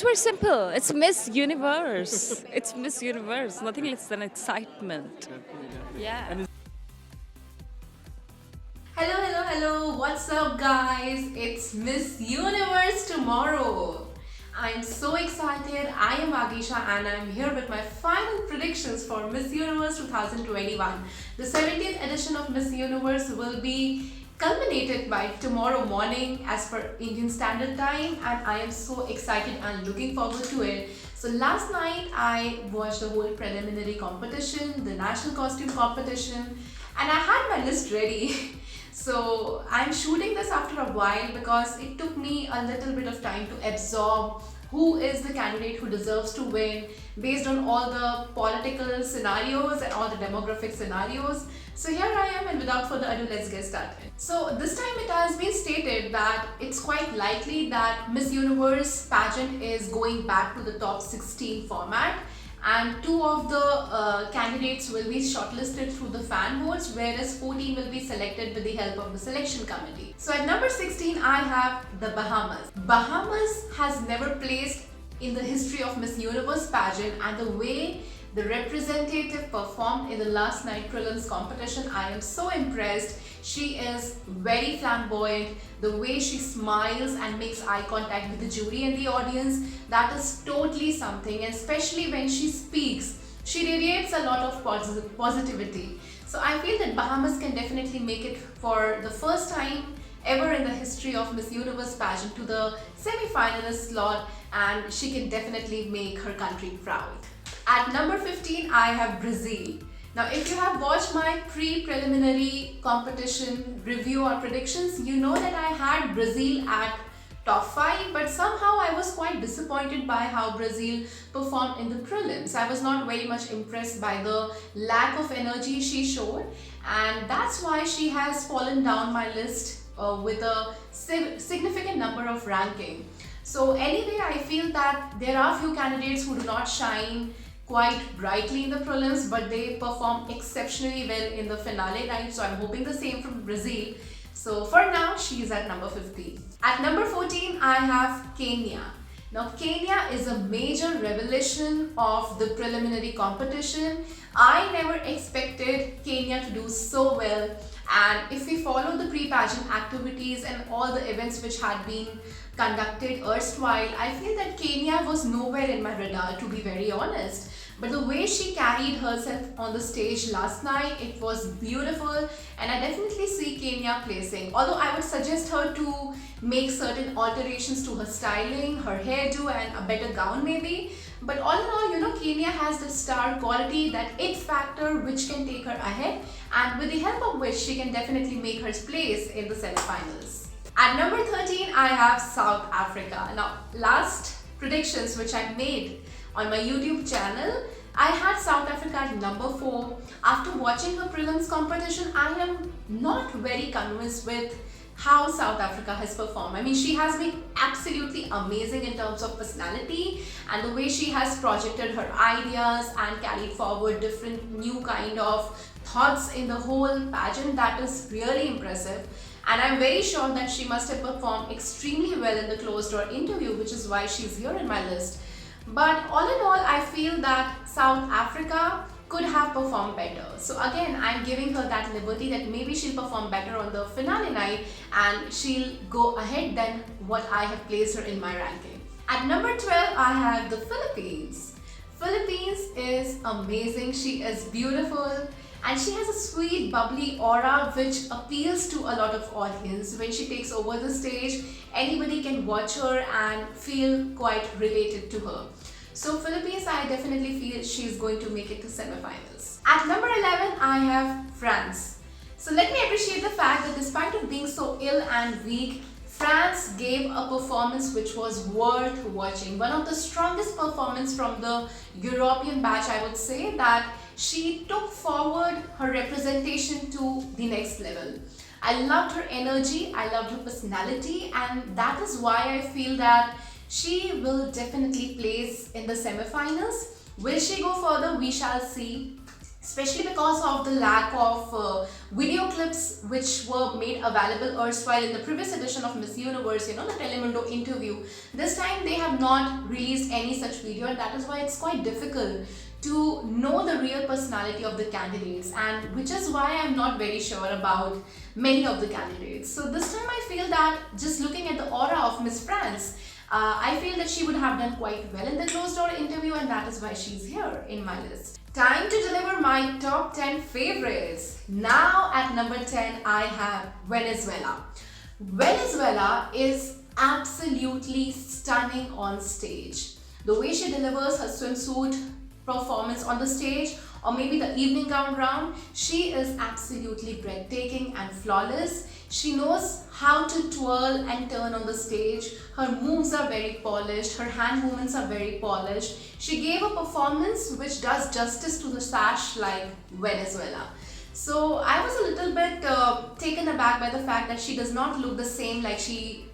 It's very simple. It's Miss Universe. It's Miss Universe. Nothing less than excitement. Yeah. Hello, hello, hello. What's up, guys? It's Miss Universe tomorrow. I'm so excited. I am Vagisha and I'm here with my final predictions for Miss Universe 2021. The 70th edition of Miss Universe will be culminated by tomorrow morning as per Indian Standard Time, and I am so excited and looking forward to it. So last night I watched the whole preliminary competition, the national costume competition, and I had my list ready. So I'm shooting this after a while because it took me a little bit of time to absorb who is the candidate who deserves to win based on all the political scenarios and all the demographic scenarios. So here I am, and without further ado, let's get started. So this time it has been stated that it's quite likely that Miss Universe pageant is going back to the top 16 format, and two of the candidates will be shortlisted through the fan votes, whereas 14 will be selected with the help of the selection committee. So at number 16 I have the Bahamas. Bahamas has never placed in the history of Miss Universe pageant, and the way the representative performed in the last night prelims competition, I am so impressed. She is very flamboyant. The way she smiles and makes eye contact with the jury and the audience, that is totally something. And especially when she speaks, she radiates a lot of positivity. So I feel that Bahamas can definitely make it for the first time ever in the history of Miss Universe pageant to the semi-finalist slot, and she can definitely make her country proud. At number 15, I have Brazil. Now, if you have watched my pre-preliminary competition review or predictions, you know that I had Brazil at top 5, but somehow I was quite disappointed by how Brazil performed in the prelims. I was not very much impressed by the lack of energy she showed, and that's why she has fallen down my list with a significant number of ranking. So anyway, I feel that there are few candidates who do not shine quite brightly in the prelims, but they perform exceptionally well in the finale night. So I'm hoping the same from Brazil. So for now, she is at number 15. At number 14, I have Kenya. Now, Kenya is a major revelation of the preliminary competition. I never expected Kenya to do so well. And if we follow the pre-pageant activities and all the events which had been conducted erstwhile, I feel that Kenya was nowhere in my radar, to be very honest. But the way she carried herself on the stage last night, it was beautiful, and I definitely see Kenya placing. Although I would suggest her to make certain alterations to her styling, her hairdo, and a better gown maybe. But all in all, you know, Kenya has the star quality, that it factor which can take her ahead, and with the help of which she can definitely make her place in the semi-finals. At number 13, I have South Africa. Now, last predictions which I made on my YouTube channel, I had South Africa at number 4. After watching her prelims competition, I am not very convinced with how South Africa has performed. I mean, she has been absolutely amazing in terms of personality and the way she has projected her ideas and carried forward different new kind of thoughts in the whole pageant. That is really impressive. And I'm very sure that she must have performed extremely well in the closed door interview, which is why she's here in my list. But all in all, I feel that South Africa could have performed better. So again, I'm giving her that liberty that maybe she'll perform better on the finale night and she'll go ahead than what I have placed her in my ranking. At number 12, I have the Philippines. Philippines is amazing. She is beautiful. And she has a sweet, bubbly aura which appeals to a lot of audience. When she takes over the stage, anybody can watch her and feel quite related to her. So Philippines, I definitely feel she's going to make it to semifinals. At number 11, I have France. So let me appreciate the fact that despite of being so ill and weak, France gave a performance which was worth watching. One of the strongest performances from the European batch, I would say, that she took forward her representation to the next level. I loved her energy, I loved her personality, and that is why I feel that she will definitely place in the semifinals. Will she go further? We shall see. especially because of the lack of video clips which were made available erstwhile in the previous edition of Miss Universe, the Telemundo interview. This time they have not released any such video, and that is why it's quite difficult to know the real personality of the candidates, and which is why I'm not very sure about many of the candidates. So this time I feel that just looking at the aura of Miss France, I feel that she would have done quite well in the closed door interview, and that is why she's here in my list. Time to deliver my top 10 favorites. Now at number 10 I have Venezuela. Venezuela is absolutely stunning on stage. The way she delivers her swimsuit performance on the stage, or maybe the evening gown round, she is absolutely breathtaking and flawless. She knows how to twirl and turn on the stage. Her moves are very polished, her hand movements are very polished. She gave a performance which does justice to the sash like Venezuela. So I was a little bit taken aback by the fact that she does not look the same like she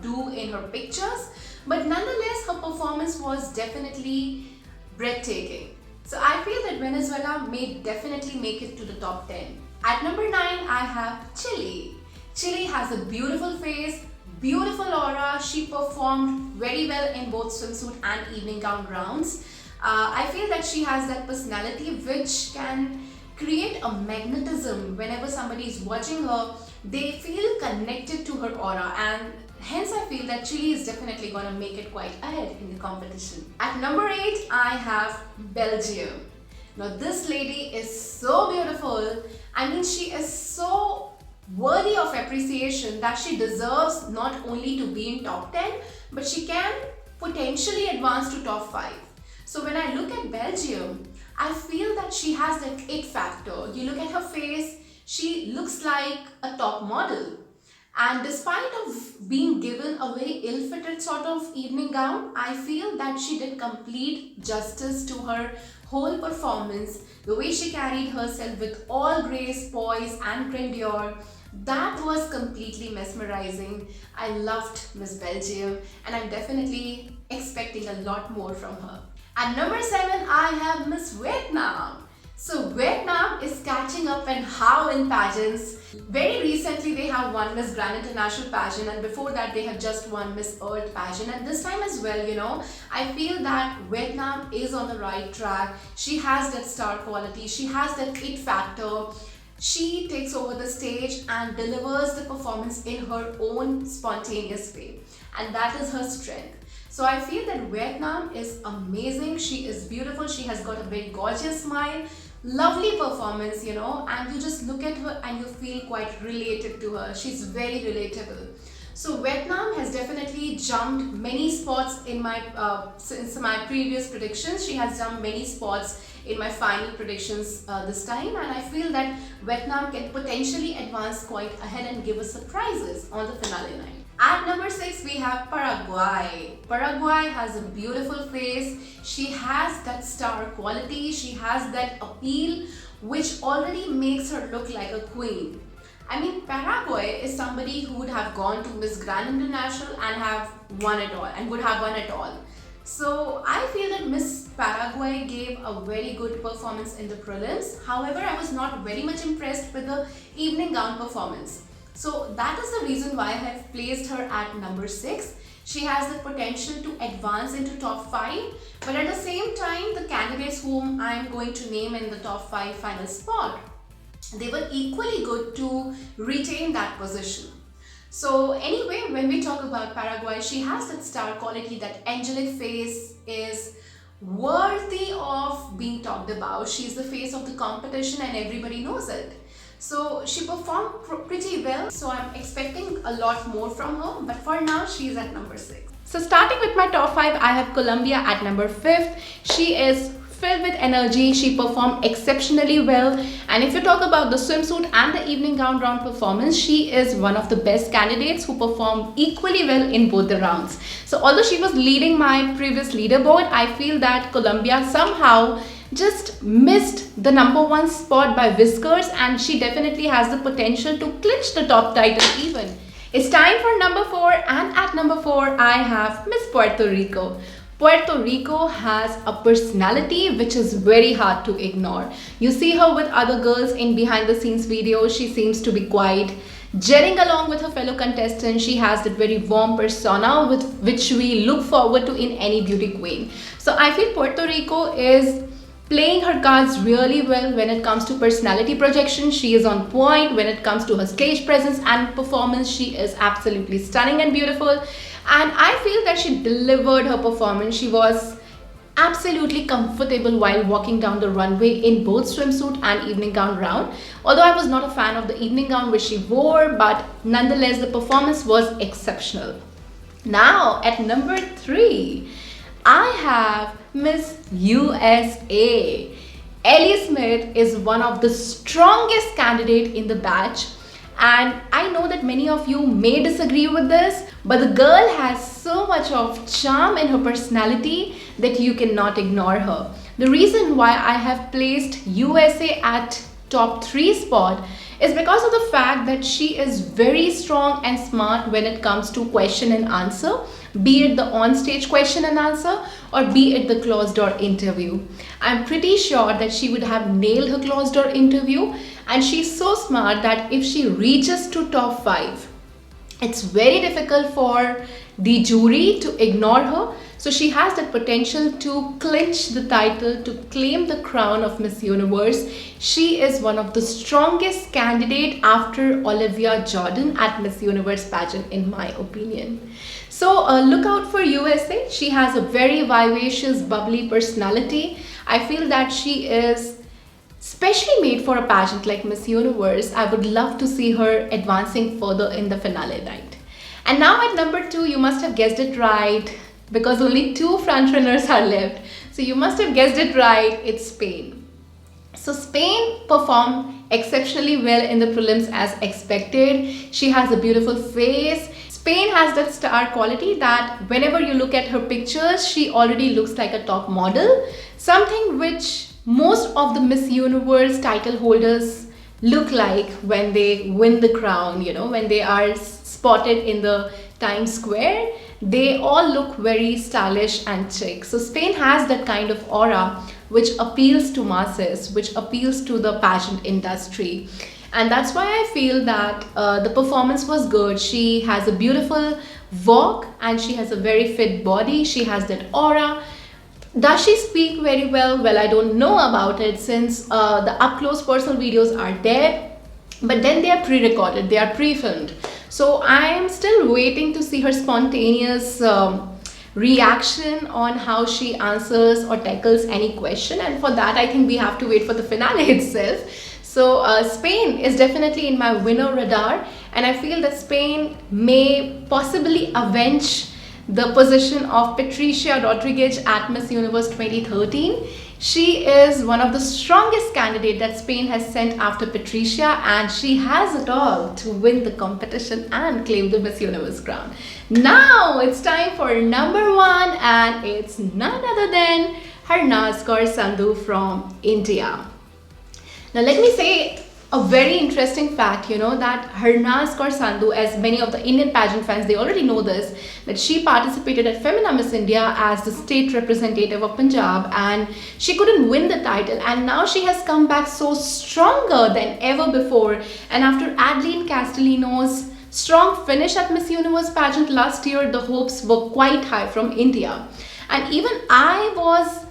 do in her pictures, but nonetheless her performance was definitely breathtaking. So I feel that Venezuela may definitely make it to the top 10. At number 9 I have Chile. Chile has a beautiful face, beautiful aura. She performed very well in both swimsuit and evening gown rounds. I feel that she has that personality which can create a magnetism. Whenever somebody is watching her, they feel connected to her aura, and hence I feel that Chile is definitely going to make it quite ahead in the competition. At number 8 I have Belgium. Now this lady is so beautiful. I mean, she is so worthy of appreciation that she deserves not only to be in top 10, but she can potentially advance to top 5. So when I look at Belgium, I feel that she has that it factor. You look at her face, she looks like a top model. And despite of being given a very ill-fitted sort of evening gown, I feel that she did complete justice to her whole performance. The way she carried herself with all grace, poise and grandeur, that was completely mesmerizing. I loved Miss Belgium, and I'm definitely expecting a lot more from her. At number 7 I have Miss Vietnam. So Vietnam is catching up and how in pageants. Very recently they have won Miss Grand International pageant, and before that they have just won Miss Earth pageant, and this time as well, I feel that Vietnam is on the right track. She has that star quality, she has that it factor. She takes over the stage and delivers the performance in her own spontaneous way, and that is her strength. So I feel that Vietnam is amazing. She is beautiful. She has got a very gorgeous smile, lovely performance, and you just look at her and you feel quite related to her. She's very relatable. So Vietnam has definitely jumped many spots in my since my previous predictions. She has jumped many spots in my final predictions this time, and I feel that Vietnam can potentially advance quite ahead and give us surprises on the finale night. At number 6 we have Paraguay. Paraguay has a beautiful face. She has that star quality. She has that appeal which already makes her look like a queen. I mean, Paraguay is somebody who would have gone to Miss Grand International and have won it all, and would have won it all. So I feel that Miss Paraguay gave a very good performance in the prelims. However, I was not very much impressed with the evening gown performance. So that is the reason why I have placed her at number 6. She has the potential to advance into top 5, but at the same time, the candidates whom I am going to name in the top 5 final spot, they were equally good to retain that position. So anyway, when we talk about Paraguay, she has that star quality, that angelic face is worthy of being talked about. She's the face of the competition and everybody knows it. So she performed pretty well, so I'm expecting a lot more from her, but for now she's at number 6. So starting with my top 5, I have Colombia at number 5th. She is filled with energy. She performed exceptionally well, and if you talk about the swimsuit and the evening gown round performance, she is one of the best candidates who performed equally well in both the rounds. So although she was leading my previous leaderboard, I feel that Colombia somehow just missed the number 1 spot by whiskers, and she definitely has the potential to clinch the top title even. It's time for number 4, and at number 4 I have Miss Puerto Rico. Puerto Rico has a personality which is very hard to ignore. You see her with other girls in behind the scenes videos. She seems to be quiet, gelling along with her fellow contestants. She has that very warm persona with which we look forward to in any beauty queen. So I feel Puerto Rico is playing her cards really well when it comes to personality projection. She is on point when it comes to her stage presence and performance. She is absolutely stunning and beautiful, and I feel that she delivered her performance. She was absolutely comfortable while walking down the runway in both swimsuit and evening gown round. Although I was not a fan of the evening gown which she wore, but nonetheless the performance was exceptional. Now at number 3, I have Miss USA. Ellie Smith is one of the strongest candidate in the batch, and I know that many of you may disagree with this, but the girl has so much of charm in her personality that you cannot ignore her. The reason why I have placed USA at top 3 spot is because of the fact that she is very strong and smart when it comes to question and answer, be it the on-stage question and answer or be it the closed door interview. I'm pretty sure that she would have nailed her closed door interview, and she's so smart that if she reaches to top 5, it's very difficult for the jury to ignore her. So she has the potential to clinch the title, to claim the crown of Miss Universe. She is one of the strongest candidate after Olivia Jordan at Miss Universe pageant in my opinion. So look out for USA. She has a very vivacious, bubbly personality. I feel that she is specially made for a pageant like Miss Universe. I would love to see her advancing further in the finale night. And now at number 2, you must have guessed it right, because only 2 frontrunners are left. So you must have guessed it right, it's Spain. So Spain performed exceptionally well in the prelims as expected. She has a beautiful face. Spain has that star quality that whenever you look at her pictures, she already looks like a top model. Something which most of the Miss Universe title holders look like when they win the crown, you know, when they are spotted in the Times Square. They all look very stylish and chic. So Spain has that kind of aura which appeals to masses, which appeals to the pageant industry. And that's why I feel that the performance was good. She has a beautiful walk and she has a very fit body. She has that aura. Does she speak very well? Well, I don't know about it, since the up-close personal videos are there, but then they are pre-recorded, they are pre-filmed. So I am still waiting to see her spontaneous reaction on how she answers or tackles any question, and for that I think we have to wait for the finale itself. So Spain is definitely in my winner radar, and I feel that Spain may possibly avenge the position of Patricia Rodriguez at Miss Universe 2013. She is one of the strongest candidates that Spain has sent after Patricia, and she has it all to win the competition and claim the Miss Universe crown. Now it's time for number 1, and it's none other than HARNAAZ SANDHU from India. Now let me say a very interesting fact, you know, that HARNAAZ SANDHU, as many of the Indian pageant fans, they already know this, that she participated at Femina Miss India as the state representative of Punjab, and she couldn't win the title, and now she has come back so stronger than ever before. And after Adeline Castellino's strong finish at Miss Universe pageant last year, the hopes were quite high from India. And even I was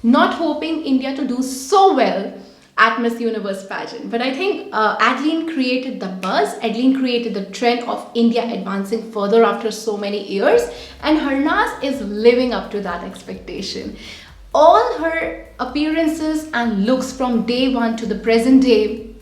not hoping India to do so well at Miss Universe pageant, but I think Adeline created the buzz. Adeline created the trend of India advancing further after so many years, and HARNAAZ is living up to that expectation. All her appearances and looks from day 1 to the present day,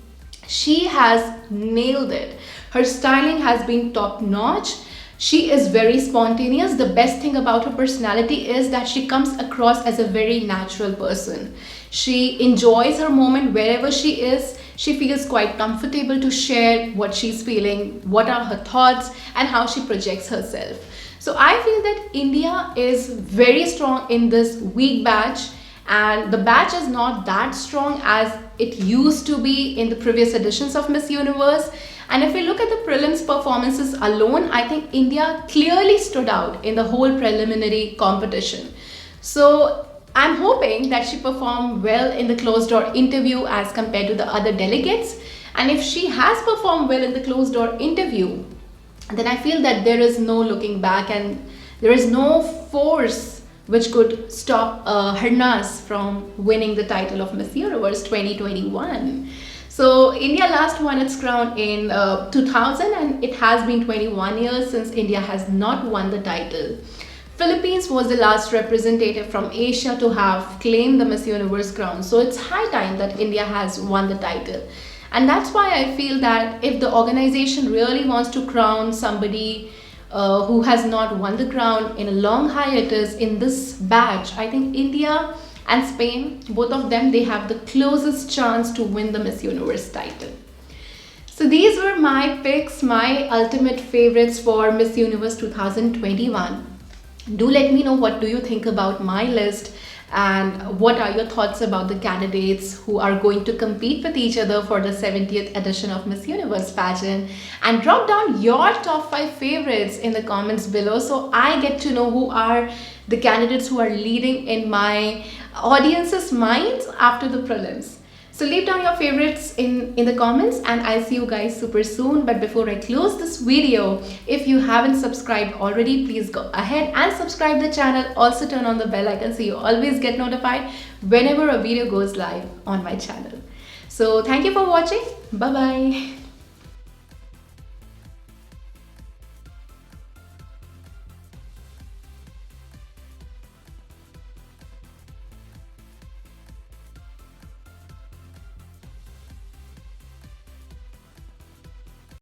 she has nailed it. Her styling has been top notch. She is very spontaneous. The best thing about her personality is that she comes across as a very natural person. She enjoys her moment wherever she is. She feels quite comfortable to share what she's feeling, what are her thoughts, and how she projects herself. So I feel that India is very strong in this week batch, and the batch is not that strong as it used to be in the previous editions of Miss Universe. And if we look at the prelims performances alone, I think India clearly stood out in the whole preliminary competition. So I'm hoping that she performed well in the closed door interview as compared to the other delegates. And if she has performed well in the closed door interview, then I feel that there is no looking back and there is no force which could stop HARNAAZ from winning the title of Miss Universe 2021. So India last won its crown in 2000, and it has been 21 years since India has not won the title. Philippines was the last representative from Asia to have claimed the Miss Universe crown. So it's high time that India has won the title. And that's why I feel that if the organization really wants to crown somebody who has not won the crown in a long hiatus in this batch, I think India and Spain, both of them, they have the closest chance to win the Miss Universe title. So these were my picks, my ultimate favorites for Miss Universe 2021. Do let me know what do you think about my list and what are your thoughts about the candidates who are going to compete with each other for the 70th edition of Miss Universe pageant, and drop down your top 5 favorites in the comments below so I get to know who are the candidates who are leading in my audience's minds after the prelims. So leave down your favorites in the comments, and I'll see you guys super soon. But before I close this video, if you haven't subscribed already, please go ahead and subscribe the channel. Also turn on the bell icon so you always get notified whenever a video goes live on my channel. So thank you for watching. Bye bye.